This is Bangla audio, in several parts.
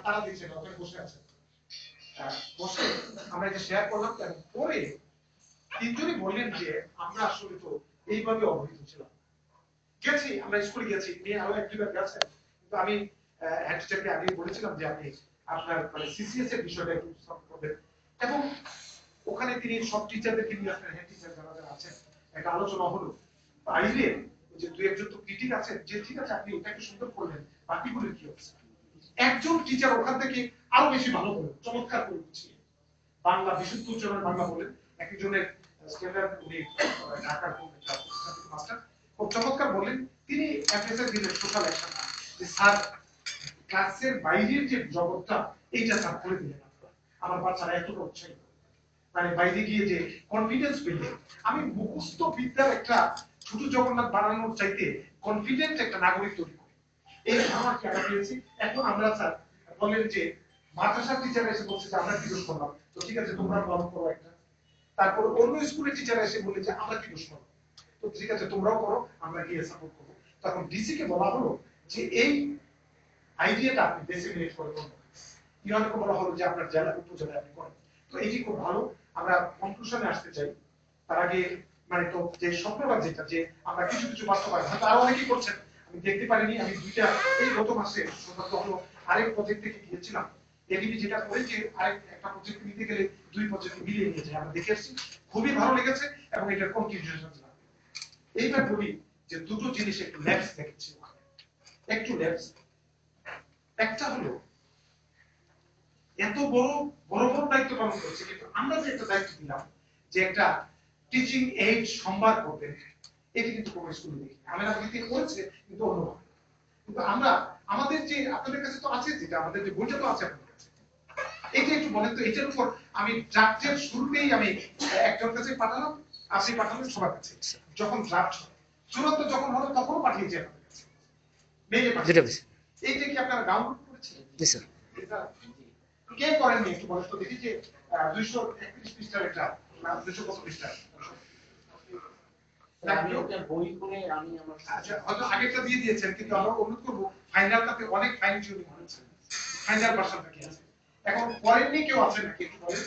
তারা দিয়েছেন ওখানে বসে আছেন, বসে আমরা এটা শেয়ার করলাম। এবং পরে তিনজনই বললেন যে আমরা আসলে তো এইভাবে অবহিত ছিলাম, গেছি আমরা স্কুলে গেছি, নিয়ে আরো এক দুইবার গেছেন, কিন্তু আমি হেড টিচারকে আগে বলেছিলাম যে আপনি আপনার মানে সিসিএস এর বিষয়টা একটু উপস্থাপন করবেন। এবং ওখানে তিনি সব টিচারদেরকে নিয়ে আসলেন, হেড টিচার যারা যারা আছেন, একটা আলোচনা হলো। বাইরে যে দুই একজন তো ক্রিটিক আছেন যে ঠিক আছে আপনি এটাকে সুন্দর করলেন, বাকিগুলোর কি অবস্থা। একজন টিচার ওখান থেকে আরো বেশি ভালো করলেন, চমৎকার করে বুঝিয়ে বাংলা বিশুদ্ধ উচ্চারণ বাংলা বলেন। একজনের স্ট্যান্ডার্ড উনি ঢাকার মাস্টার খুব চমৎকার বললেন। তিনি অ্যাড্রেসে দিলেন সোশ্যাল অ্যাকশন, যে স্যার ক্লাসের বাইরের যে জগৎটা এইটা স্যার করে দিলেন আপনারা, আমার বাচ্চারা এতটা উৎসাহিত, মানে বাইরে গিয়ে যে কনফিডেন্স পেলে। আমি মুখস্থ বিদ্যার একটা ছোট জগন্নাথ বানানোর চাইতে কনফিডেন্ট একটা নাগরিক তৈরি করি, এই ধারণা কি আমরা পেয়েছি। এখন আমরা স্যার বলেন যে মাদ্রাসার টিচার এসে বলছে যে আমরা কি দোষ করলাম, তো ঠিক আছে তোমরা গল্প করো একটা। তারপর অন্য স্কুলের টিচার এসে বলে যে আমরা কি দোষ করলাম, তো ঠিক আছে তোমরাও করো, আমরা গিয়ে সাপোর্ট করবো। তখন ডিসি কে বলা হলো যে এই আইডিয়াটা আপনি ডিসিমিনেট করে দেন। ইউনিয়নকে বলা হলো যে আপনার জেলা উপজেলায় আপনি করেন। তো এটি খুব ভালো। আমরা কনক্লুশনে আসতে চাই তার আগে, মানে তো যে স্বপ্নটা যেটা যে আমরা কিছু কিছু বাস্তবায়ন হয়তো আরো অনেকেই করছেন, আমি দেখতে পারিনি। আমি দুইটা এই গত মাসে সৌভাগ্য হলো আরেক প্রজেক্ট থেকে গিয়েছিলাম। এডিবি যেটা করেছে আরেক একটা প্রজেক্ট নিতে গেলে দুই প্রজেক্ট মিলিয়ে নিয়ে যায়, আমরা দেখে আসছি, খুবই ভালো লেগেছে এবং এটার কন্টিনিউশন লাগবে। এইবার বলি যে দুটো জিনিস একটু ল্যাপস দেখেছি, একটু ল্যাপস। একটা হলো এত বড় বড় বড় দায়িত্ব পালন করছে, কিন্তু আমরা যে একটা দায়িত্ব দিলাম যে একটা টিচিং এইড সম্ভার করবেন, এটি কিন্তু কোনো স্কুলে দেখি আমরা দিতে করেছে, কিন্তু অন্যভাবে। কিন্তু আমরা আমাদের যে আপনাদের কাছে তো আছে, যেটা আমাদের যে বইটা তো আছে আপনাদের কাছে, এটা একটু বলেন তো। এটার উপর আমি ড্রাফটের শুরুতেই আমি একজন কাছে পাঠালাম, আপনি পাঠালেন সবার কাছে। যখন ড্রাফট চূড়ান্ত যখন হলো তখনও পাঠিয়েছি আপনাদের কাছে, মেইলে পাঠিয়েছি। এইটা কি আপনারা ডাউনলোড করেছিলেন? জি স্যার। এটা কে করেননি একটু বলেন তো দেখি, যে 231 পৃষ্ঠার একটা 200 কত পৃষ্ঠা বই করে আমি আমার, আচ্ছা হয়তো আগেরটা দিয়ে দিয়েছেন, কিন্তু আমরা অনুরোধ করবো ফাইনালটাতে অনেক ফাইন টিউনিং হয়েছে, ফাইনাল ভার্সনটা কি আছে এখন করেননি কেউ আছেন নাকি একটু বলেন,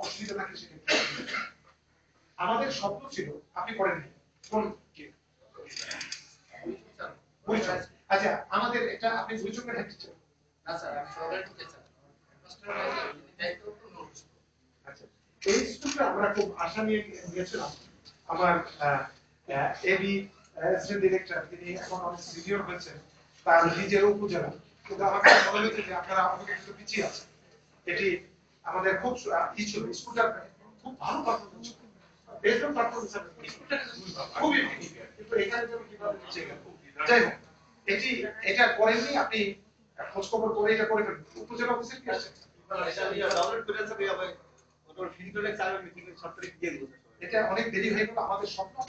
অসুবিধা থাকলে সেক্ষেত্রে। আমাদের শব্দ ছিল আপনি করেননি কোন কে পরিচয়। আচ্ছা আমাদের এটা আপনি পরিচয়ের হেড টিচার না স্যার, আমি সরকারি টিচার আচ্ছা। এই স্কুলটা আমরা খুব আশা নিয়ে গিয়েছিলাম। আমার এবি অ্যাসিস্ট্যান্ট ডিরেক্টর, তিনি এখন অনেক সিনিয়র হয়েছেন, তার নিজের উপজেলা, কিন্তু আমাকে মনে হয়েছে যে আপনারা আমাদের একটু পিছিয়ে আছেন। এটি আমাদের খুব ই ছিল, স্কুলটা খুব ভালো পারফরমেন্স ছিল, বেস্ট পারফরমেন্স স্কুলটা খুবই, কিন্তু এখানে যেন কিভাবে পিছিয়ে গেল। যাই হোক, এটি এটা করেননি, আপনি খোঁজ খবর করে এটা করে ফেলবেন। উপজেলা অফিসে কি আছে এটা অনেক দেরি হয়ে গেল। আমাদের স্বপ্ন